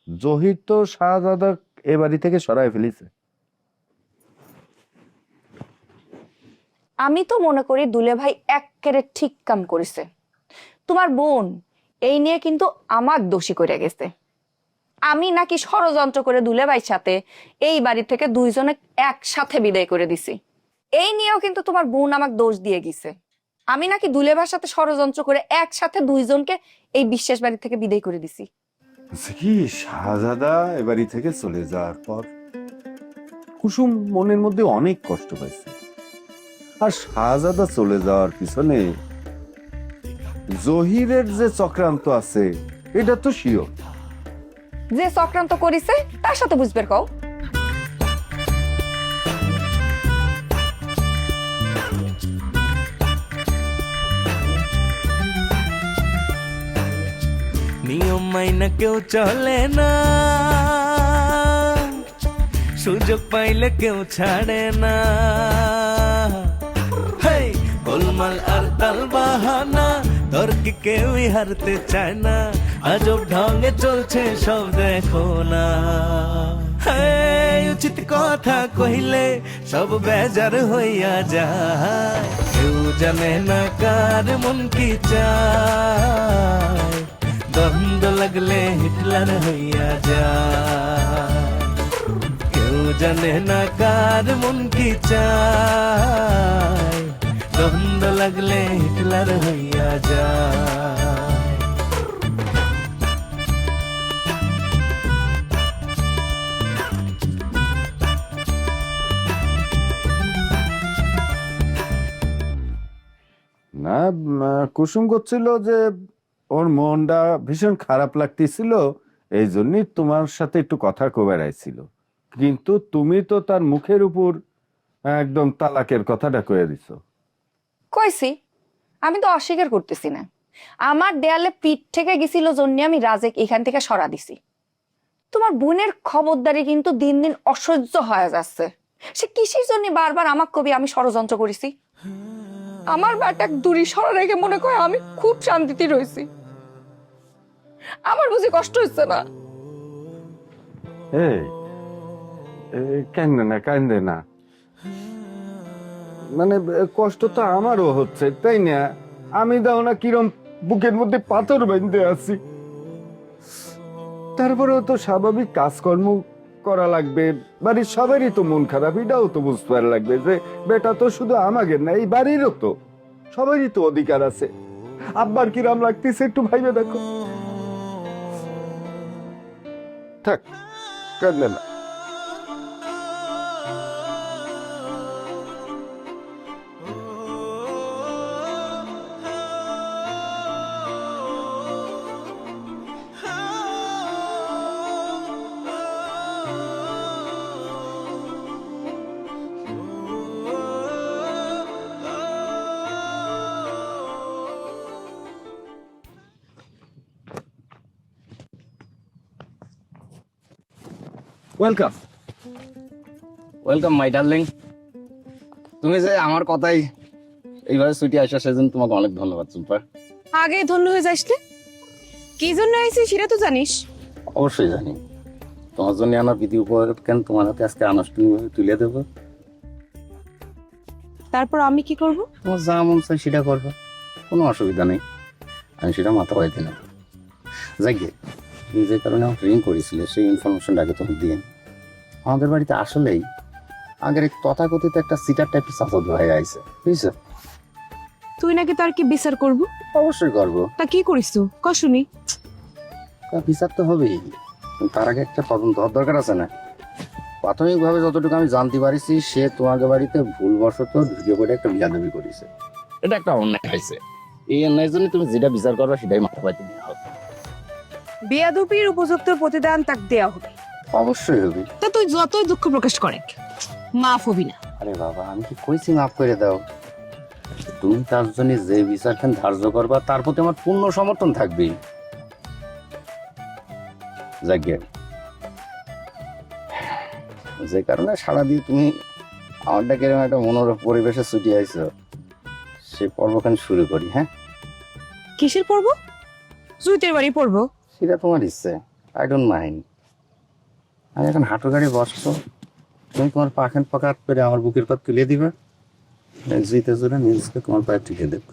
জহির তো শাহজাদা এ বাড়ি থেকে সরাই ফেলেছে। আমি তো মনে করি দুলে ভাই এক্কেরে ঠিক কাম করেছে। তোমার বোন এই নিয়ে কিন্তু আমার দোষী করে গেছে। আমি নাকি ষড়যন্ত্র করে দুলে ভাইয়ের সাথে এই বাড়ি থেকে দুইজনে একসাথে বিদায় করে দিছি। এই নিয়েও কিন্তু তোমার বোন আমাকে দোষ দিয়ে গেছে। আমি নাকি দুলে ভাইয়ের সাথে ষড়যন্ত্র করে একসাথে দুইজনকে এই বিশ্বাস বাড়ি থেকে বিদায় করে দিছি। কি শাহজাদা এ বাড়ি থেকে চলে যাওয়ার পর কুসুম মনের মধ্যে অনেক কষ্ট পাইছে। আর শাহজাদা চলে যাওয়ার পিছনে জহিরের যে চক্রান্ত আছে এটা তো শিওর। যে চক্রান্ত করিছে তার সাথে বুঝবে কও। নিয়ম মাইনা কেউ চলে না, সুযোগ পাইলে কেউ ছাড়ে না। হেই গোলমাল আর তাল বাহানা, তর্কে কেউই হারতে চায় না। আজব ঢঙ্গে চলছে সব দেখো না। হেই উচিত কথা কহিলে সব বেজার হইয়া যায়। কেউ জানে না কার মন কি চায়। দ্বন্দ্ব লাগলে হিটলার হইয়া যায়। কেউ জানে না কার মন কি চায়। দ্বন্দ্ব লাগলে হিটলার হইয়া যায়। না, কুসুম করছিল যে ওর মনটা ভীষণ খারাপ লাগতেছিল, এই জন্যই তোমার সাথে একটু কথা কবার আইছিল। কিন্তু তুমি তো তার মুখের উপর একদম তালাকের কথাটা কয়ে দিছো। কইছি, আমি তো অস্বীকার করতেছি না। আমার দেয়ালে পিঠ থেকে গেছিল জন্য আমি রাজেক এখান থেকে সরা দিছি। তোমার বোনের খবরদারি কিন্তু দিন দিন অসহ্য হয়ে যাচ্ছে। সে কিসের জন্য বারবার আমাকে কবি আমি ষড়যন্ত্র করেছি। আমার ব্যাটাক দূরে সরা রেখে মনে করে আমি খুব শান্তিতে রয়েছি। আমার বুঝি কষ্ট হচ্ছে না? এই কান্দে না, কান্দে না, মানে কষ্ট তো আমারও হচ্ছে, তাই না? আমি দাও না কিরম বুকের মধ্যে পাথর বেঁধে আছি। তারপরেও তো স্বাভাবিক কাজকর্ম করা লাগবে, বাড়ির সবারই তো মন খারাপ, এটাও তো বুঝতে পারা লাগবে যে বেটা তো শুধু আমাকে না, এই বাড়িরও তো সবারই তো অধিকার আছে। আব্বার কিরাম লাগতেছে একটু ভাইবে দেখো। থাক, কাঁদলে না। Welcome welcome my darling. তুমি যে আমার কথাই এইভাবে ছুটি আসা সেজন্য তোমাকে অনেক ধন্যবাদ চুম্পা। আগে ধন্য হয়ে যাসলে কি জন্য আইছি সেটা তো জানিস। অবশ্যই জানি, তোমার জন্য আমার বিধি উপহার কেন তোমার হাতে আজকে আনুষ্ঠানিকভাবে তুলে দেবো। তারপর আমি কি করব? তোমার যা মন চাই সেটা করবো, কোনো অসুবিধা নেই, আমি সেটা মাথা পাইতে না। যাই গে, তুমি যে কারণে আমাকে রিং করেছিলে সেই ইনফরমেশনটা আগে তুমি দিয়ে। আমাদের বাড়িতে আসলেই আগের এক তথাকথিত একটা সিটার টাইপের চাচা হয়ে আইছে, বুঝছো? তুই নাকি তার কি বিচার করব? অবশ্যই করবো। তা কি করিস তো ক শুনি। বিচার তো হবেই, তার আগে একটা তদন্ত হওয়ার দরকার আছে না? প্রাথমিকভাবে যতটুকু আমি জানতে পারিছি, সে তোমাদের বাড়িতে ভুলবশত ঢুকে পড়ে একটা বিয়াদবি করেছে। এটা একটা অন্যায় হয়েছে, এই অন্যায়ের জন্য তুমি যেটা বিচার করবে সেটাই মাথা পাইতে নেওয়া হবে। বেয়াদবির উপযুক্ত প্রতিদান তাকে দেয়া হবে। অবশ্যই হবে। তা তুই যতই দুঃখ প্রকাশ করে মাফ হবি না। আরে বাবা, আমি কি কইছি মাফ করে দাও? তুমি তার জন্য যে বিচারখান ধার্য করবা তার প্রতি আমার পূর্ণ সমর্থন থাকবে। যাকে যে কারণে সারাদিন তুমি আমারটা কিরকম একটা মনোরম পরিবেশে ছুটি আইছো, সে পর্বখান শুরু করি। হ্যাঁ, কিসের পর্ব? জুইতের বাড়ি পড়ব। সেটা তোমার ইচ্ছে, আই ডোন্ট মাইন্ড। আমি এখন হাঁটু গাড়ি বসছো, তুমি তোমার পাখান পাকাত পেরে আমার বুকের পাত তুলে দিবে, জিতে জোরে নিজকে তোমার পায়ে টিকে দেবো।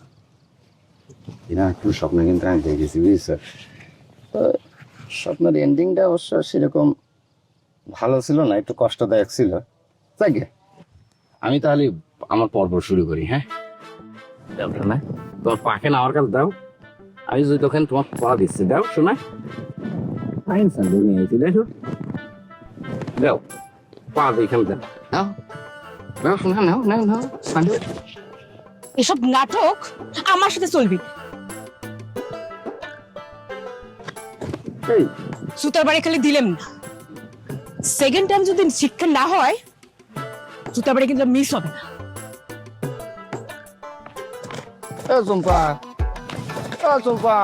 এরা একটু স্বপ্ন কিন্তু আমি দেখেছি, বুঝছো? তো স্বপ্নের এন্ডিংটা অবশ্য সেরকম ভালো ছিল না, একটু কষ্টদায়ক ছিল। যাকে আমি তাহলে আমার পর্ব শুরু করি। হ্যাঁ, দাও না, তোমার পাখেন আমার কাছে দাও, আমি যদি তখন তোমার পা দিচ্ছি, দাও শোনা। ফাইন স্যান্ডেল নিয়ে এসেছি, দেখো দাও, পা এখানে দাও, নাও নাও শোনা, নাও নাও নাও স্যান্ডেল। এসব নাটক আমার সাথে চলবি না। এই সুতার বাড়ি খালি দিলেম না, সেকেন্ড টাইম যদি শিক্ষা না হয় সুতার বাড়ি কিন্তু মিস হবে না। চম্পা, চম্পা,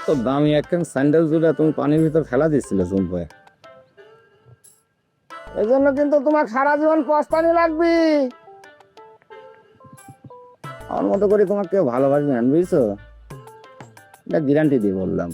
তো দামি একখান স্যান্ডেল জুড়ে তুমি পানির ভিতর ফেলা দিচ্ছিলে চম্পায়, এই জন্য কিন্তু তোমার সারা জীবন পস্তানি লাগবে। আমার মতো করে তোমাকে কেউ ভালোবাসবে না, বুঝছো? এটা গ্যারান্টি দিয়ে বললাম।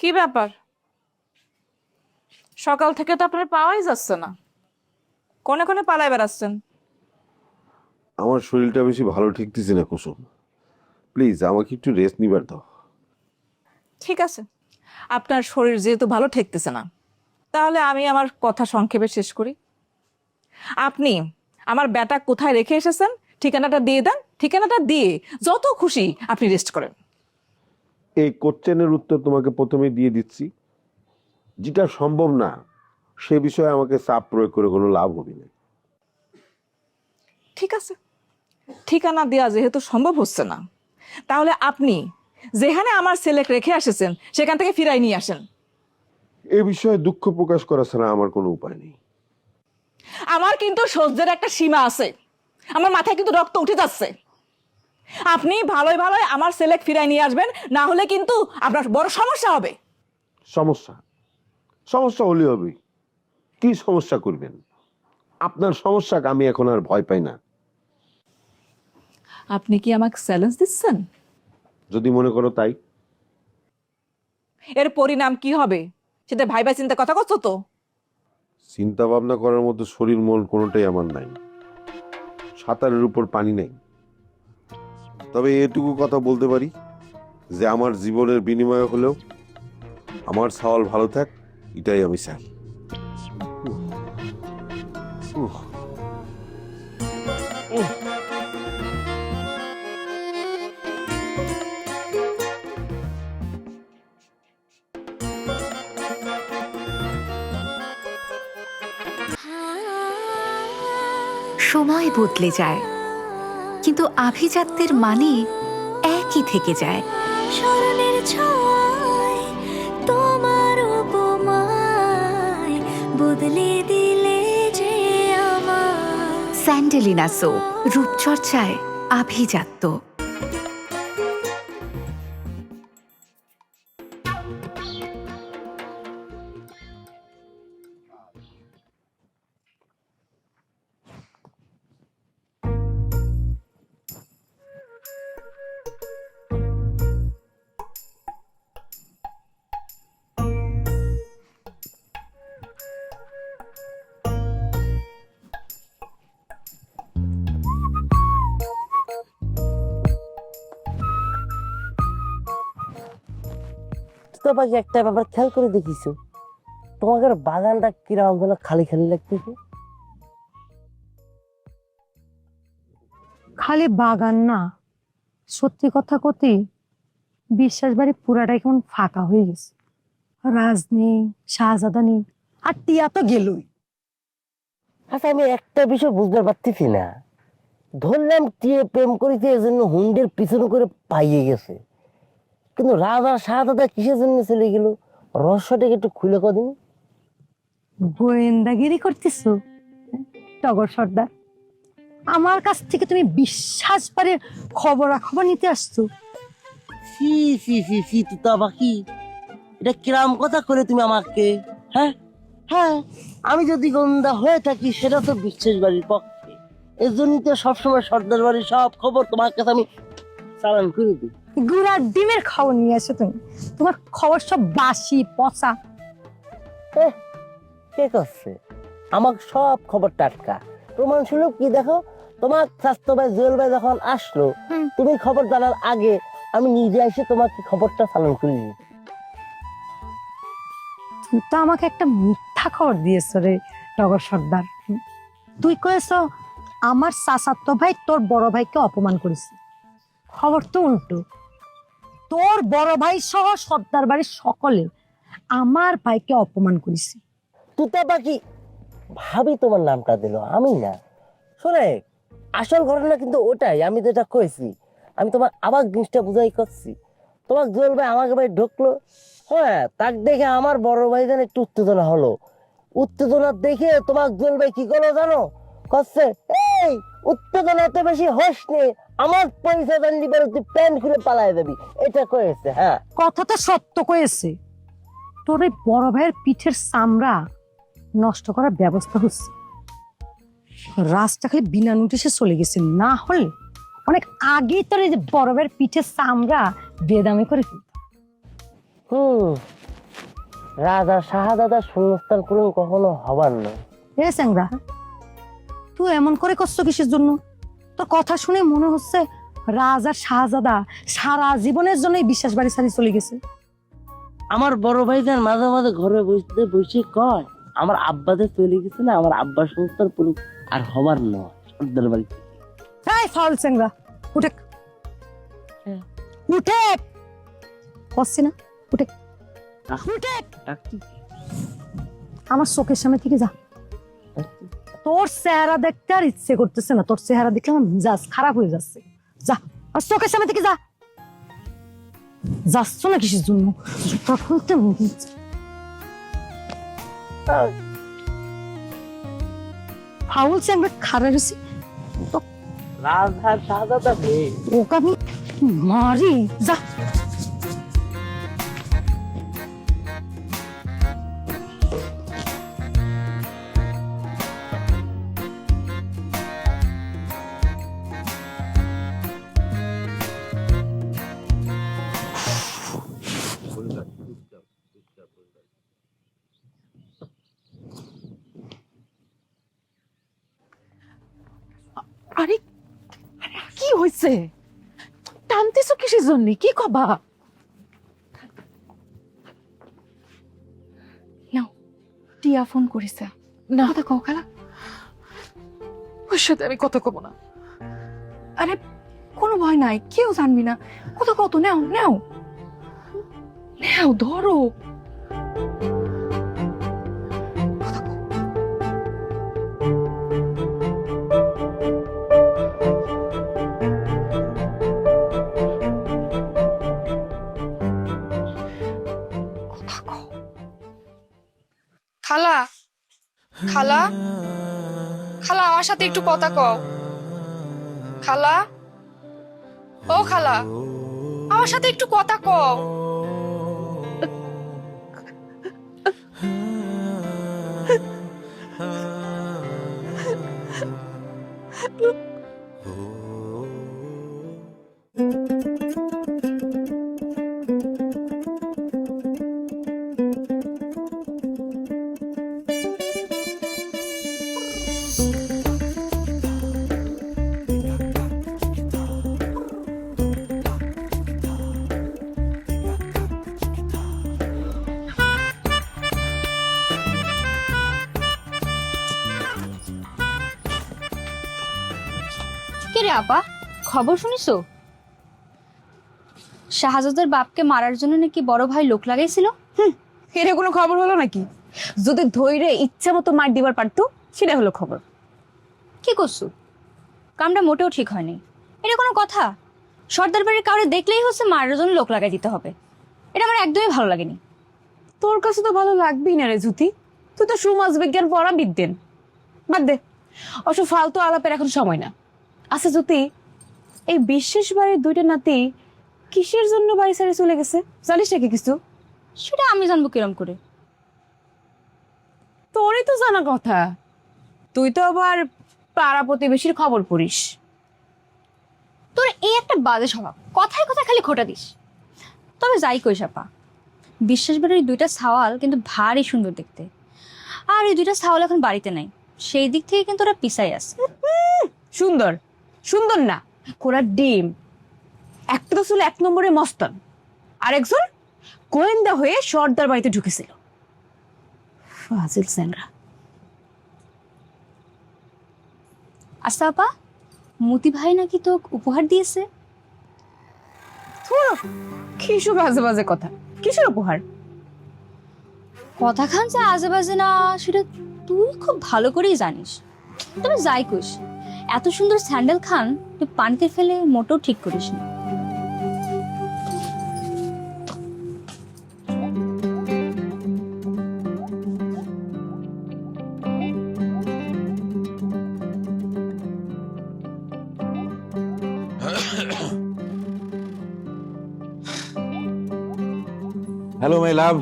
কি ব্যাপার, সকাল থেকে তো আপনার পাওয়াই যাচ্ছে না, কোনে কোনে পালায় বেড়াচ্ছেন? আমার শরীরটা বেশি ভালো ঠেকতেছে না কুসুম, প্লিজ আমাকে একটু রেস্ট নিবার দাও। ঠিক আছে, আপনার শরীর যেহেতু ভালো ঠেকতেছে না, তাহলে আমি আমার কথা সংক্ষেপে শেষ করি। আপনি আমার ব্যাটা কোথায় রেখে এসেছেন ঠিকানাটা দিয়ে দেন, ঠিকানাটা দিয়ে যত খুশি আপনি রেস্ট করেন। এই কোশ্চেনের উত্তর তোমাকে প্রথমে দিয়ে দিচ্ছি, যেটা সম্ভব না সে বিষয়ে আমাকে চাপ প্রয়োগ করে কোনো লাভ হবে না। ঠিক আছে, ঠিকানা দেওয়া যেহেতু সম্ভব হচ্ছে না, তাহলে আপনি যেখানে আমার ছেলেকে রেখে এসেছেন সেখান থেকে ফিরাই নিয়ে আসেন। এ বিষয়ে দুঃখ প্রকাশ করা ছাড়া আমার কোনো উপায় নেই। আমার কিন্তু সহ্যের একটা সীমা আছে, আমার মাথায় কিন্তু রক্ত উঠে যাচ্ছে। আপনি ভালোই ভালোই আমার ছেলেকে ফিরাই নিয়ে আসবেন, না হলে কিন্তু আপনার বড় সমস্যা হবে। সমস্যা সমস্যা হলে হবে, কি সমস্যা করবেন? আপনার সমস্যাকে আমি এখন আর ভয় পাই না। আপনি কি আমাকে চ্যালেঞ্জ দিচ্ছেন? যদি মনে করো তাই। এর পরিণাম কি হবে সেটা ভাইবা চিন্তা কথা করছো তো? চিন্তা ভাবনা করার মতো শরীর মন কোনোটাই আমার নাই, সাঁতারের উপর পানি নেই। তবে এটুকু কথা বলতে পারি যে আমার জীবনের বিনিময়ে হলেও আমার সওয়াল ভালো থাক, এটাই আমি চাই। সময় বদলে যায়, কিন্তু আভিজাত্যের মানে একই থেকে যায়। স্মরণের ছোঁয়ায় তোমার উপমায় বদলে দিলে যে আমার। স্যান্ডেলিনা সো, রূপচর্চায় আভিজাত্য। তুতা পাখি একটা ব্যাপার খেয়াল করে দেখিছো, তোমাদের বাগানটা কিরকম যেন খালি খালি লাগতেছে। খালি বাগান না, সত্যি কথা কতি বিশ্বাস বাড়ি পুরাটাই কেমন ফাঁকা হয়ে গেছে। রাজ নেই, শাহজাদা নেই, আর টিয়া তো গেলই। আচ্ছা, আমি একটা বিষয় বুঝতে পারতেছি না। ধরলাম টিয়ে প্রেম করেছে এজন্য হুন্ডের পিছনে করে পাইয়ে গেছে, কিন্তু রাজা শাহজাদা কিসের জন্য চলে গেল? রহস্যটাকে একটু খুলে কদিন। গোয়েন্দাগিরি করতেছ টগর সর্দার? আমার কাছ থেকে তুমি বিশ্বাস পারে খবরাখবর নিতে আসছো? সি সি সি সি তুতা পাখি, এটা কিরাম কথা করে তুমি আমাকে? হ্যাঁ হ্যাঁ, আমি যদি গোয়েন্দা হয়ে থাকি সেটা তো বিশ্বাস বাড়ির পক্ষে। এর জন্যই তো সবসময় সর্দার বাড়ির সব খবর তোমার কাছে আমি চালান করে দিই। গুড়ার ডিমের খবর নিয়ে আসো তুমি, তোমার খবর সব বাসি পচা। কে করছে? আমার সব খবর টাটকা। প্রমাণ স্বরূপ কি দেখো, তোমার স্বাস্থ্য ভাই জুয়েল ভাই যখন আসলো, তুমি খবর জানার আগে আমি নিজে এসে তোমাকে খবরটা চালান করে দিই। তুই তো আমাকে একটা মিথ্যা খবর দিয়েছ রে টগর সর্দার। তুই কয়েছ আমার চাচাতো ভাই তোর বড় ভাইকে অপমান করেছে। খবর তো উল্টো, তোর বড় ভাই সহ সর্দার বাড়ির সকলে আমার ভাইকে অপমান করেছে। তুতা পাখি ভাবি তোমার নামটা দিল, আমি না। শোনে, আসল ঘটনা কিন্তু ওটাই, আমি যেটা কইছি। আমি তোমার আবার জিনিসটা বুঝাই করছি। তোমার জুয়েল ভাই আমাকে ভাই ঢুকলো, হ্যাঁ, তাক দেখে আমার বড় ভাই যেন একটু উত্তেজনা হলো। উত্তেজনা দেখে তোমার জুয়েল ভাই কি করলো জানো? করছে, এই উত্তেজনা এত বেশি হোস নে, আমার পয়সা জানলি পরে তুই প্যান্ট খুলে পালাই যাবি, এটা কয়েছে। হ্যাঁ, কথা তো সত্য কয়েছে। তোর এই বড় ভাইয়ের পিঠের চামড়া নষ্ট করার ব্যবস্থা হচ্ছে। রাজটা খালি বিনা নোটিশে চলে গেছে, না হলে অনেক আগেই তোর এই যে বড় ভাইয়ের পিঠের চামড়া বেদামি করে ফেলত। রাজা শাহজাদা শূন্যস্থান পূরণ কখনো হবার নয়। এ স্যাংরা, তুই এমন করে করছো কিসের জন্য? তোর কথা শুনে মনে হচ্ছে রাজা শাহজাদা সারা জীবনের জন্য বিশ্বাস বাড়ি ছাড়ি চলে গেছে। আমার বড় ভাই যান মাঝে মাঝে ঘরে বসতে বসে কয়, আমার আব্বাদের চলে গেছে না, আমার আব্বার সংস্থার পুরো আর হবার নয় সর্দার বাড়ি থেকে। এই ফাউল স্যাংরা, উঠে উঠে করছি না, উঠে উঠে আমার চোখের সামনে থেকে যা। তোর চেহারা দেখতে আর ইচ্ছে করতেছে না, তোর চেহারা দেখলে আমার মেজাজ খারাপ হয়ে যাচ্ছে। যা, আর চোখের সামনে থেকে যা। যাচ্ছ না কিসের জন্য? জুতা খুলতে ফাউল স্যাংরা খারাপ হয়েছে। রাজা শাহজাদা ওকে আমি মারি, যা। আরে কি হয়েছে? টানতেছো কিসের জন্য? কি কবা? নাও, টিয়া ফোন করেছে। না, কথা কও খালা। ওর সাথে আমি কথা কব না। আরে কোনো ভয় নাই, কেউ জানবি না। কথা কত, নাও নাও নাও, ধরো। খালা, খালা, খালা, আমার সাথে একটু কথা কও। খালা, ও খালা, আমার সাথে একটু কথা কও। কে রে আপা, খবর শুনিছো? শাহজাদার বাপকে মারার জন্য নাকি বড় ভাই লোক লাগাইছিল। এটা কোনো খবর হলো নাকি? যদি ধৈর্য ইচ্ছা মতো মার দিবার পারতো সেটা হলো খবর। কি করছো? কামটা মোটেও ঠিক হয়নি। এটা কোনো কথা? সর্দার বাড়ির কাউরে দেখলেই হচ্ছে মারার জন্য লোক লাগাই দিতে হবে। এটা আমার একদমই ভালো লাগেনি। তোর কাছে তো ভালো লাগবেই না রে জ্যোতি, তুই তো সমাজ বিজ্ঞান পড়া বিদ্যেন। বাদ দে, অসব ফালতু আলাপের এখন সময় না। আচ্ছা জ্যোতি, এই বিশেষ বাড়ির দুইটা নাতি কিসের জন্য বাড়ি ছেড়ে চলে গেছে, জানিস নাকি কিছু? সেটা আমি জানবো কিরম করে? তোরই তো জানা কথা, তুই তো আবার পাড়া প্রতিবেশীর খবর পড়িস। তোর এই একটা বাজে স্বভাব, কথায় কথায় খালি খোটা দিস। তবে যাই কইস আপা, বিশ্বাস বাড়ির দুইটা ছাওয়াল কিন্তু ভারী সুন্দর দেখতে। আর এই দুইটা ছাওয়াল এখন বাড়িতে নাই, সেই দিক থেকে কিন্তু ওরা পিছাই আছে। সুন্দর সুন্দর না, কোরা ডিম। একটা তো ছিল 1 নম্বরে মস্তান, আর একজন গোয়েন্দা হয়ে সর্দার বাড়িতে ঢুকেছিল। ফাজিল স্যাংরা। আচ্ছা আপা, মতি ভাই নাকি তো উপহার দিয়েছে? কিসব বাজে বাজে কথা, কিসের উপহার? কথা খান যে আজে বাজে না সেটা তুই খুব ভালো করেই জানিস। তবে যাই কইস, এত সুন্দর স্যান্ডেল খান তুই পানিতে ফেলে মোটেও ঠিক করিস না। হ্যালো মাই লাভ,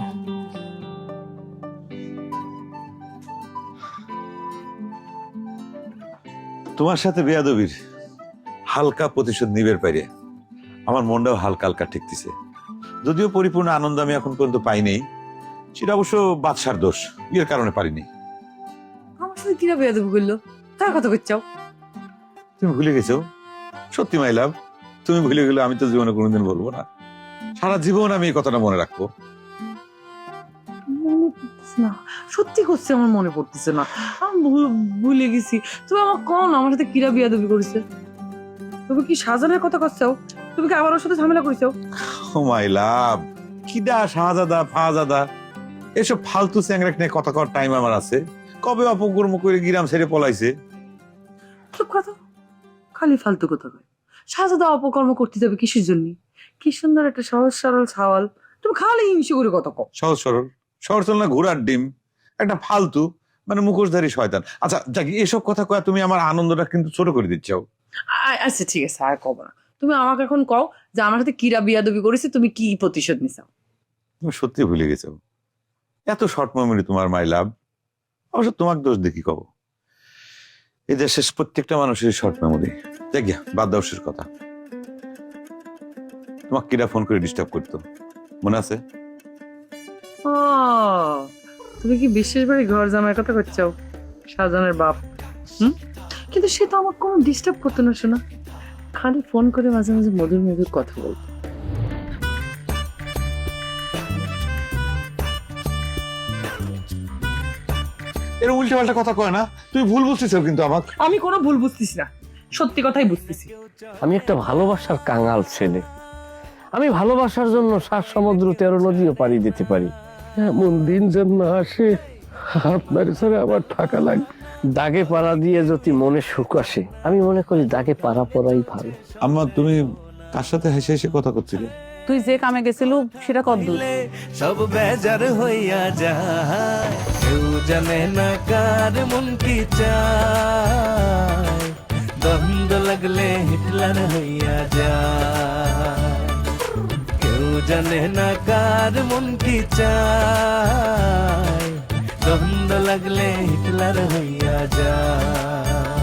তোমার সাথে বেয়াদবির হালকা প্রতিশোধ নিবের পারে আমার মনটাও হালকা হালকা ঠেকতেছে। যদিও পরিপূর্ণ আনন্দ আমি এখন পর্যন্ত পাইনি, সেটা অবশ্য বাদশার দোষ, বিয়ের কারণে পারিনি। আমার সাথে কিরা বেয়াদবি করলো, তার কথা করছাও? তুমি ভুলে গেছো? সত্যি মাই লাভ, তুমি ভুলে গেলে আমি তো জীবনে কোনোদিন বলবো না। সারা জীবন আমি এই কথাটা মনে রাখবো। না সত্যি করছে, আমার মনে পড়তেছে না, আমি ভুলে গেছি। তুমি আমার কোন আমার সাথে কিরা বিয়াদবি করেছে? তুমি কি শাহজাহানের কথা করছাও? তুমি কি আবার ওর সাথে ঝামেলা করেছো? ও মাই লাভ, কিডা শাহজাদা ফাজাদা এসব ফালতু চ্যাংরাক নিয়ে কথা কর টাইম আমার আছে? কবে অপকর্ম করে গিরাম ছেড়ে পলাইছে? চুপ কথা, খালি ফালতু কথা কয়। শাহজাদা অপকর্ম করতে যাবে কিসের জন্য? কি সুন্দর একটা সহজ সরল ছাওয়াল, তুমি খালি হিংসে করে কথা কও। সহজ সরল সহজ সরল না, ঘোড়ার ডিম, একটা ফালতু মানে মুখোশধারী শয়তান। আচ্ছা যাক, এসব কথা কয়া তুমি আমার আনন্দটা কিন্তু ছোট করে দিচ্ছাও। আচ্ছা ঠিক আছে, আর কব না। তুমি আমাকে এখন কও যে আমার সাথে কিরা বিয়াদবি করেছে, তুমি কি প্রতিশোধ নিছাও? তুমি সত্যি ভুলে গেছো, এত শর্ট মেমোরি তোমার মাই লাভ। অবশ্য তোমাকে দোষ দেখি কব, এই দেশের প্রত্যেকটা মানুষের শর্ট মেমোরি। দেখ গিয়া বাদ দাও শেষ কথা। তোমাকে কিরা ফোন করে ডিস্টার্ব করতো মনে আছে? তুমি কি বিশেষ বাড়ি ঘর জামার কথা করছাও? শাহজাহানের বাপ। কিন্তু সে তো আমার কোনো ডিস্টার্ব করতো না, শোনা, খালি ফোন করে মাঝে মাঝে মধুর মধুর কথা বলতো। এর উল্টে পাল্টা কথা কয় না, তুমি ভুল বুঝতেছো কিন্তু আমাকে। আমি কোনো ভুল বুঝতেছি না, সত্যি কথাই বুঝতেছি। আমি একটা ভালোবাসার কাঙাল ছেলে, আমি ভালোবাসার জন্য 7 সমুদ্র 13 নদীও পাড়ি দিতে পারি। এমন দিন যেন না আসে আপনার ছাড়া আমার থাকা লাগবে। দাগে পাড়া দিয়ে যদি মনে সুখ আসে, আমি মনে করি দাগে পাড়া পড়াই ভালো। আম্মা তুমি কার সাথে হেসে হেসে কথা করছিলে? তুই যে কামে গেছিল সেটা কদ্দূর? সব বেজার হইয়া যায়, কেউ জানে না কার মন কি চায়। দ্বন্দ্ব লাগলে হিটলার হইয়া যায়, কেউ জানে না কার মন কি চায়। দ্বন্দ্ব লাগলে হিটলার হইয়া যায়।